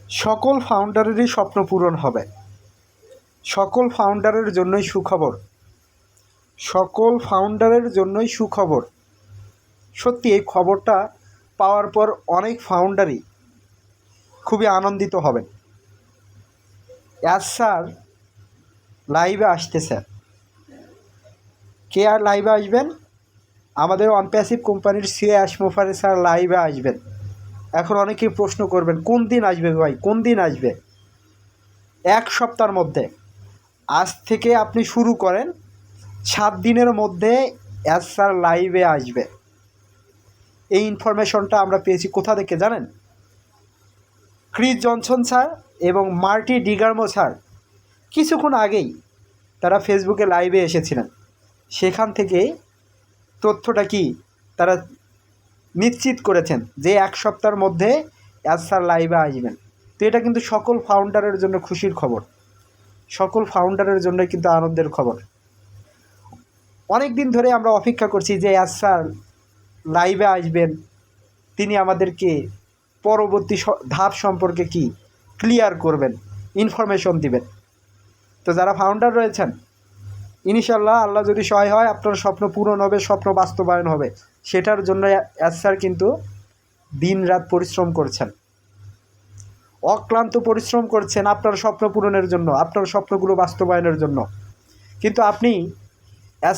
সকল ফাউন্ডারেরই স্বপ্ন পূরণ হবে। সকল ফাউন্ডারের জন্যই সুখবর। সকল ফাউন্ডারের জন্যই সুখবর। সত্যি এই খবরটা পাওয়ার পর অনেক ফাউন্ডারই খুবই আনন্দিত হবেন। স্যার লাইভে আসতেছে। কে আর লাইভে আসবেন? আমাদের অনপ্যাসিভ কোম্পানির সিএ মোফারে স্যার লাইভে আসবেন। এখন অনেকেই প্রশ্ন করবেন, কোন দিন আসবে ভাই, কোন দিন আসবে? 1 সপ্তাহের মধ্যে, আজ থেকে আপনি শুরু করেন, 7 দিনের মধ্যে স্যার লাইভে আসবে। এই ইনফরমেশনটা আমরা পেয়েছি কোথা থেকে জানেন? ক্রিস জনসন স্যার এবং মার্টি ডিগার্মো স্যার কিছুক্ষণ আগেই তারা ফেসবুকে লাইভে এসেছিলেন। সেখান থেকে তথ্যটা কি তারা নিশ্চিত করেছেন যে 1 সপ্তাহের মধ্যে স্যার লাইভে আসবেন। তো এটা কিন্তু সকল ফাউন্ডারের জন্য খুশির খবর, সকল ফাউন্ডারের জন্য কিন্তু আনন্দের খবর। অনেক দিন ধরে আমরা অপেক্ষা করছি যে স্যার লাইভে আসবেন, তিনি আমাদেরকে পরবর্তী ধাপ সম্পর্কে কি ক্লিয়ার করবেন, ইনফরমেশন দিবেন। তো যারা ফাউন্ডার রয়েছেন, ইনশাল্লাহ আল্লাহ যদি সহায় হয়, আপনার স্বপ্ন পূরণ হবে, স্বপ্ন বাস্তবায়ন হবে। সেটার জন্য স্যার কিন্তু দিন রাত পরিশ্রম করছেন, অক্লান্ত পরিশ্রম করছেন আপনার স্বপ্ন পূরণের জন্য, আপনার স্বপ্নগুলো বাস্তবায়নের জন্য। কিন্তু আপনি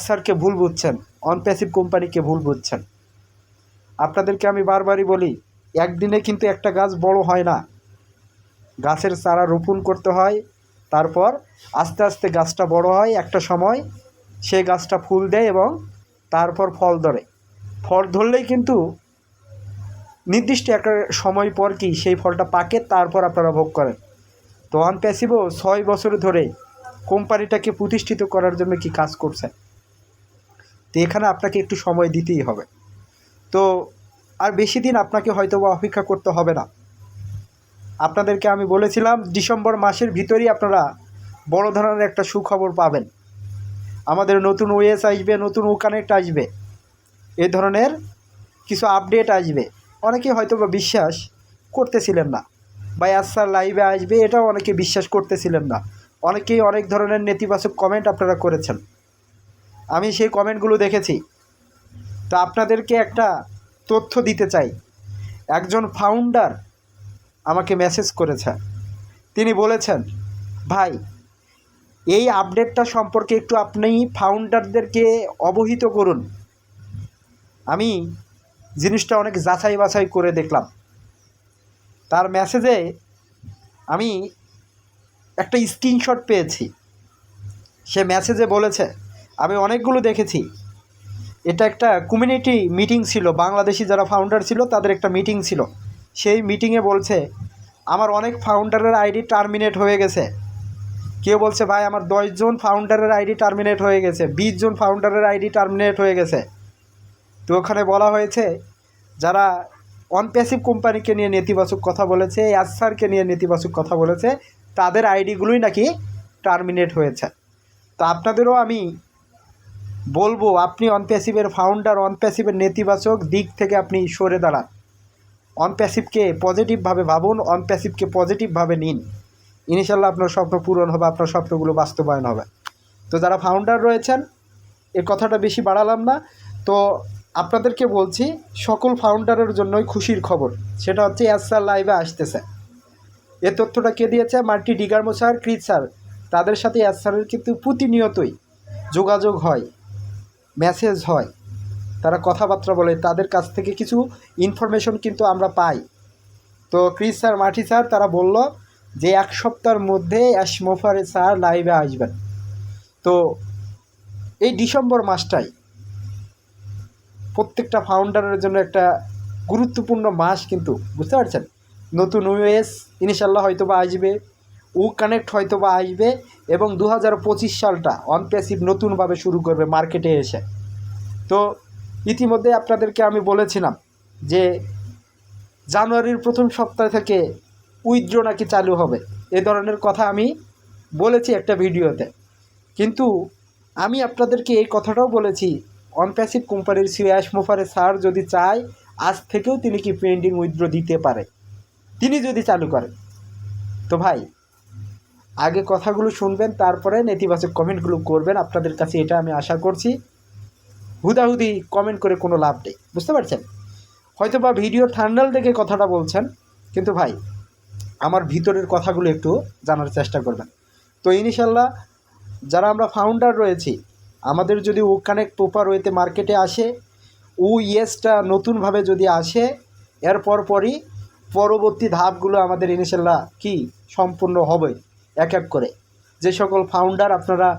স্যারকে ভুল বুঝছেন, অনপ্যাসিভ কোম্পানিকে ভুল বুঝছেন। আপনাদেরকে আমি বারবারই বলি, একদিনে কিন্তু একটা গাছ বড় হয় না। গাছের চারা রোপণ করতে হয়, তারপর আস্তে আস্তে গাছটা বড় হয়, একটা সময় সেই গাছটা ফুল দেয় এবং তারপর ফল ধরে। ফল ধরলেই কিন্তু নির্দিষ্ট একটা সময় পর কি সেই ফলটা পাকে, তারপর আপনারা ভোগ করেন। তো অনপ্যাসিভও 6 বছর ধরে কোম্পানিটাকে প্রতিষ্ঠিত করার জন্য কি কাজ করছে। তো এখানে আপনাকে একটু সময় দিতেই হবে। তো আর বেশি দিন আপনাকে হয়তো বা অপেক্ষা করতে হবে না। আপনাদেরকে আমি বলেছিলাম ডিসেম্বর মাসের ভিতরেই আপনারা বড় ধরনের একটা সুখবর পাবেন। আমাদের নতুন ওএস আসবে, নতুন ও কানেক্ট আসবে, এই ধরনের কিছু আপডেট আসবে। অনেকে হয়তো বা বিশ্বাস করতেছিলেন না, বা স্যার লাইভে আসবে এটাও অনেকে বিশ্বাস করতেছিলেন না। অনেকেই অনেক ধরনের নেতিবাচক কমেন্ট আপনারা করেছেন, আমি সেই কমেন্টগুলো দেখেছি। তো আপনাদেরকে একটা তথ্য দিতে চাই। একজন ফাউন্ডার আমাকে মেসেজ করেছে, তিনি বলেছেন, ভাই এই আপডেটটা সম্পর্কে একটু আপনি ফাউন্ডারদেরকে অবহিত করুন। আমি জিনিসটা অনেক যাচাই বাছাই করে দেখলাম। তার মেসেজে আমি একটা স্ক্রিনশট পেয়েছি। সে মেসেজে বলেছে, আমি অনেকগুলো দেখেছি, এটা একটা কমিউনিটি মিটিং ছিল, বাংলাদেশি যারা ফাউন্ডার ছিল তাদের একটা মিটিং ছিল। সেই মিটিংয়ে বলছে, আমার অনেক ফাউন্ডারের আইডি টার্মিনেট হয়ে গেছে। কেউ বলছে, ভাই আমার 10 জন ফাউন্ডারের আইডি টার্মিনেট হয়ে গেছে, 20 জন ফাউন্ডারের আইডি টার্মিনেট হয়ে গেছে। তো ওখানে বলা হয়েছে, যারা অনপ্যাসিভ কোম্পানিকে নিয়ে নেতিবাচক কথা বলেছে, স্যারকে নিয়ে নেতিবাচক কথা বলেছে, তাদের আইডিগুলোই নাকি টার্মিনেট হয়েছে। তো আপনাদেরও আমি বলবো, আপনি অনপ্যাসিভের ফাউন্ডার, অনপ্যাসিভের নেতিবাচক দিক থেকে আপনি সরে দাঁড়ান। অনপ্যাসিভকে পজিটিভভাবে ভাবুন, অনপ্যাসিভকে পজিটিভভাবে নিন। ইনশাল্লাহ আপনার স্বপ্ন পূরণ হবে, আপনার স্বপ্নগুলো বাস্তবায়ন হবে। তো যারা ফাউন্ডার রয়েছেন, এ কথাটা বেশি বাড়ালাম না। তো আপনাদেরকে বলছি, সকল ফাউন্ডারের জন্যই খুশির খবর। সেটা হচ্ছে স্যার লাইভে আসতেছে। এ তথ্যটা কে দিয়েছে? মার্টি ডিগার্মো স্যার, ক্রিস স্যার। তাদের সাথে স্যারের কিন্তু প্রতিনিয়তই যোগাযোগ হয়, মেসেজ হয়, তারা কথাবার্তা বলে, তাদের কাছ থেকে কিছু ইনফরমেশন কিন্তু আমরা পাই। তো ক্রিস স্যার, মার্টি স্যার তারা বলল যে 1 সপ্তাহের মধ্যে মোফারে স্যার লাইভে আসবেন। তো এই ডিসেম্বর মাসটাই প্রত্যেকটা ফাউন্ডারের জন্য একটা গুরুত্বপূর্ণ মাস, কিন্তু বুঝতে পারছেন। নতুন ওএস ইনশাল্লাহ হয়তো বা আসবে, ও কানেক্ট হয়তো বা আসবে, এবং 2025 সালটা অনপ্যাসিভ নতুনভাবে শুরু করবে মার্কেটে এসে। তো ইতিমধ্যে আপনাদেরকে আমি বলেছিলাম যে জানুয়ারির প্রথম সপ্তাহ থেকে উইথড্র নাকি চালু হবে, এ ধরনের কথা আমি বলেছি একটা ভিডিওতে। কিন্তু আমি আপনাদেরকে এই কথাটাও বলেছি, অনপ্যাসিভ কোম্পানির সিএ মোফারে স্যার যদি চায়, আজ থেকেও তিনি কি পেন্ডিং উইথড্র দিতে পারে, তিনি যদি চালু করেন। তো ভাই আগে কথাগুলো শুনবেন, তারপরে নেতিবাচক কমেন্টগুলো করবেন। আপনাদের কাছে এটা আমি আশা করছি। হুদাহুদি কমেন্ট করে কোনো লাভ নেই, বুঝতে পারছেন? হয়তো বা ভিডিও থাম্বনেল দেখে কথাটা বলছেন, কিন্তু ভাই আমার ভিতরের কথাগুলো একটু জানার চেষ্টা করবেন। তো ইনশাল্লাহ যারা আমরা ফাউন্ডার রয়েছি, আমাদের যদি ও কানেক্ট প্রপার ওয়েতে মার্কেটে আসে, ও ইয়েসটা নতুনভাবে যদি আসে, এরপর পরই পরবর্তী ধাপগুলো আমাদের ইনশাল্লাহ কি সম্পূর্ণ হবে এক এক করে। যে সকল ফাউন্ডার আপনারা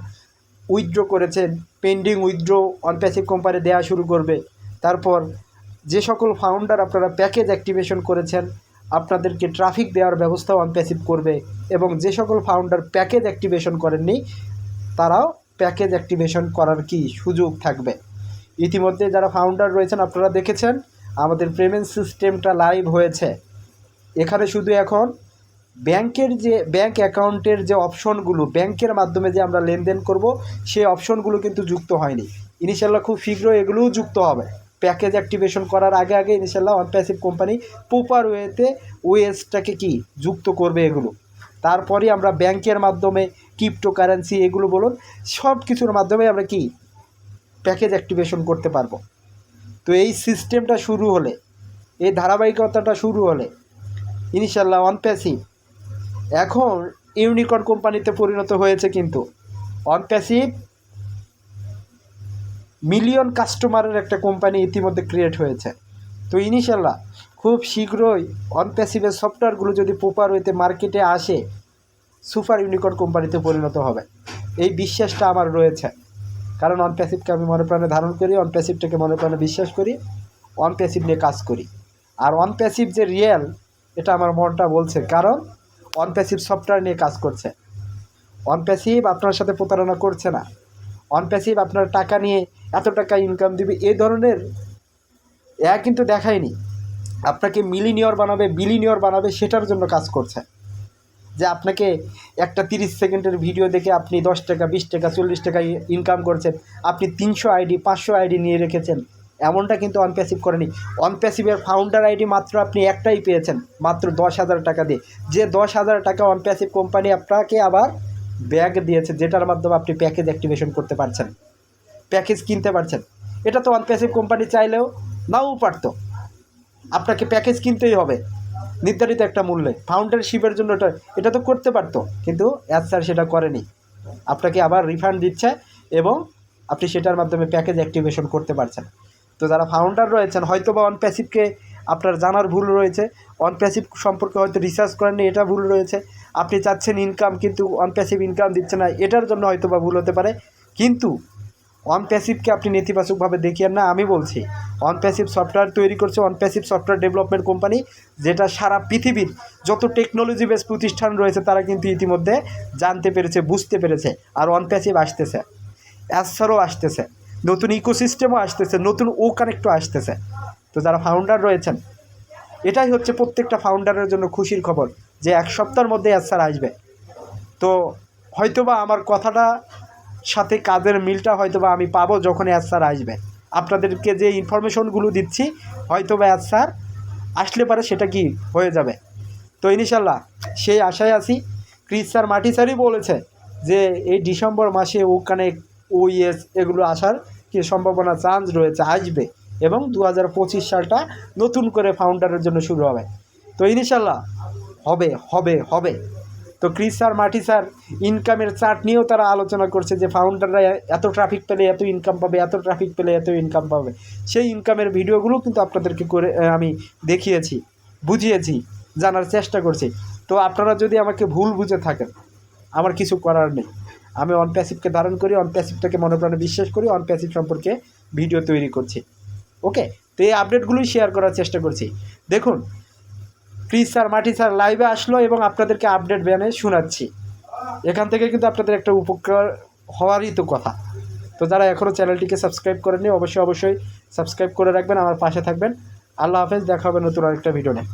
উইথড্র করেছেন, pending withdraw on passive company দেওয়া শুরু করবে। তারপর যে সকল ফাউন্ডার আপনারা প্যাকেজ অ্যাক্টিভেশন করেছেন, আপনাদেরকে ট্রাফিক দেওয়ার ব্যবস্থাও অন প্যাসিভ করবে। এবং যে সকল ফাউন্ডার প্যাকেজ অ্যাক্টিভেশন করেননি, তারাও প্যাকেজ অ্যাক্টিভেশন করার কি সুযোগ থাকবে। ইতিমধ্যে যারা ফাউন্ডার রয়েছেন আপনারা দেখেছেন আমাদের পেমেন্ট সিস্টেমটা লাইভ হয়েছে। এখানে শুধু এখন ব্যাংকের যে ব্যাংক অ্যাকাউন্টের যে অপশনগুলো, ব্যাংকের মাধ্যমে যে আমরা লেনদেন করব, সেই অপশনগুলো কিন্তু যুক্ত হয়নি। ইনশাল্লাহ খুব শীঘ্রই এগুলোও যুক্ত হবে। প্যাকেজ অ্যাক্টিভেশন করার আগে আগে ইনশাল্লাহ অন প্যাসিভ কোম্পানি প্রপার ওয়েতে ওএসটাকে কি যুক্ত করবে এগুলো। তারপরে আমরা ব্যাংকের মাধ্যমে ক্রিপ্টোকারেন্সি এগুলো বলুন, সব কিছুর মাধ্যমে আমরা কি প্যাকেজ অ্যাক্টিভেশন করতে পারবো। তো এই সিস্টেমটা শুরু হলে, এই ধারাবাহিকতাটা শুরু হলে ইনশাল্লাহ অন প্যাসিভ এখন ইউনিকর্ন কোম্পানিতে পরিণত হয়েছে। কিন্তু অন প্যাসিভ মিলিয়ন কাস্টমারের একটা কোম্পানি ইতিমধ্যে ক্রিয়েট হয়েছে। তো ইনশাল্লাহ খুব শীঘ্রই অন প্যাসিভের সফটওয়্যারগুলো যদি প্রপার ওয়েতে মার্কেটে আসে, সুপার ইউনিকর্ন কোম্পানিতে পরিণত হবে, এই বিশ্বাসটা আমার রয়েছে। কারণ অন প্যাসিভকে আমি মনে প্রাণে ধারণ করি, অন প্যাসিভটাকে মনে প্রাণে বিশ্বাস করি, অন প্যাসিভ নিয়ে কাজ করি। আর অন প্যাসিভ যে রিয়েল, এটা আমার মনটা বলছে, কারণ অন প্যাসিভ সফটওয়্যার নিয়ে কাজ করছে। অন প্যাসিভ আপনার সাথে প্রতারণা করছে না। অন প্যাসিভ আপনার টাকা নিয়ে এত টাকা ইনকাম দিবে এই ধরনের কিন্তু দেখায়নি। আপনাকে মিলিনিয়র বানাবে, বিলিনিয়র বানাবে, সেটার জন্য কাজ করছে। যে আপনাকে একটা 30 সেকেন্ডের ভিডিও দেখে আপনি 10 টাকা, 20 টাকা, 40 টাকা ইনকাম করছেন, আপনি 300 আইডি, 500 আইডি নিয়ে রেখেছেন, এমনটা কিন্তু অন প্যাসিভ করেনি। অন প্যাসিভের ফাউন্ডার আইডি মাত্র আপনি একটাই পেয়েছেন, মাত্র 10,000 টাকা দিয়ে। যে 10,000 টাকা অন প্যাসিভ কোম্পানি আপনাকে আবার ব্যাগ দিয়েছে, যেটার মাধ্যমে আপনি প্যাকেজ অ্যাক্টিভেশন করতে পারছেন, প্যাকেজ কিনতে পারছেন। এটা তো অন প্যাসিভ কোম্পানি চাইলেও নাও পারতো। আপনাকে প্যাকেজ কিনতেই হবে নির্ধারিত একটা মূল্যে, ফাউন্ডারশিপের জন্য এটা তো করতে পারতো, কিন্তু স্যার সেটা করেনি। আপনাকে আবার রিফান্ড দিচ্ছে এবং আপনি সেটার মাধ্যমে প্যাকেজ অ্যাক্টিভেশন করতে পারছেন। তো যারা ফাউন্ডার রয়েছেন, হয়তো বা অন প্যাসিভকে আপনার জানার ভুল রয়েছে, অন প্যাসিভ সম্পর্কে হয়তো রিসার্চ করেননি, এটা ভুল রয়েছে। আপনি চাচ্ছেন ইনকাম, কিন্তু অন প্যাসিভ ইনকাম দিচ্ছে না, এটার জন্য হয়তো বা ভুল হতে পারে। কিন্তু অন প্যাসিভকে আপনি নেতিবাচকভাবে দেখিয়েন না। আমি বলছি অন প্যাসিভ সফটওয়্যার তৈরি করছে on passive software development company, যেটা সারা পৃথিবীর যত টেকনোলজি বেস প্রতিষ্ঠান রয়েছে তারা কিন্তু ইতিমধ্যে জানতে পেরেছে, বুঝতে পেরেছে। আর অন প্যাসিভ আসতেছে, অ্যাসারও আসতেছে, নতুন ইকোসিস্টেমও আসতেছে, নতুন ও কানেক্টও আসতেছে। তো যারা ফাউন্ডার রয়েছেন, এটাই হচ্ছে প্রত্যেকটা ফাউন্ডারের জন্য খুশির খবর যে 1 সপ্তাহের মধ্যে অ্যাসার আসবে। তো হয়তোবা আমার কথাটা সাথে কাজের মিলটা হয়তোবা আমি পাবো যখন অ্যাসার আসবে। আপনাদেরকে যে ইনফরমেশনগুলো দিচ্ছি, হয়তোবা অ্যাসার আসলে পারে সেটা কি হয়ে যাবে। তো ইনশাল্লাহ সেই আশায় আছি। ক্রিস স্যার, মাটি স্যারই বলেছে যে এই ডিসেম্বর মাসে ওখানে ওইএস এগুলো আসার কি সম্ভাবনা, চান্স রয়েছে, আসবে। এবং 2025 সালটা নতুন করে ফাউন্ডারের জন্য শুরু হবে। তো ইনশাল্লাহ হবে হবে হবে। তো ক্রিস স্যার, মাটি স্যার ইনকামের চার্ট নিয়েও তারা আলোচনা করছে যে ফাউন্ডাররা এত ট্রাফিক পেলে এত ইনকাম পাবে, এত ট্রাফিক পেলে এত ইনকাম পাবে। সেই ইনকামের ভিডিওগুলো কিন্তু আপনাদেরকে করে আমি দেখিয়েছি, বুঝিয়েছি, জানার চেষ্টা করছি। তো আপনারা যদি আমাকে ভুল বুঝে থাকেন, আমার কিছু করার নেই। আমি অন প্যাসিভকে ধারণ করি, অন প্যাসিভটাকে মনে প্রাণে বিশ্বাস করি, অন প্যাসিভ সম্পর্কে ভিডিও তৈরি করছি। ওকে, তো এই আপডেটগুলোই শেয়ার করার চেষ্টা করছি। দেখুন, ক্রিস স্যার, মাটি স্যার লাইভে আসলো এবং আপনাদেরকে আপডেট বানিয়ে শোনাচ্ছি। এখান থেকে কিন্তু আপনাদের একটা উপকার হওয়ারই তো কথা। তো যারা এখনও চ্যানেলটিকে সাবস্ক্রাইব করেননি, অবশ্যই সাবস্ক্রাইব করে রাখবেন, আমার পাশে থাকবেন। আল্লাহ হাফেজ, দেখা হবে নতুন আরেকটা ভিডিও নিয়ে।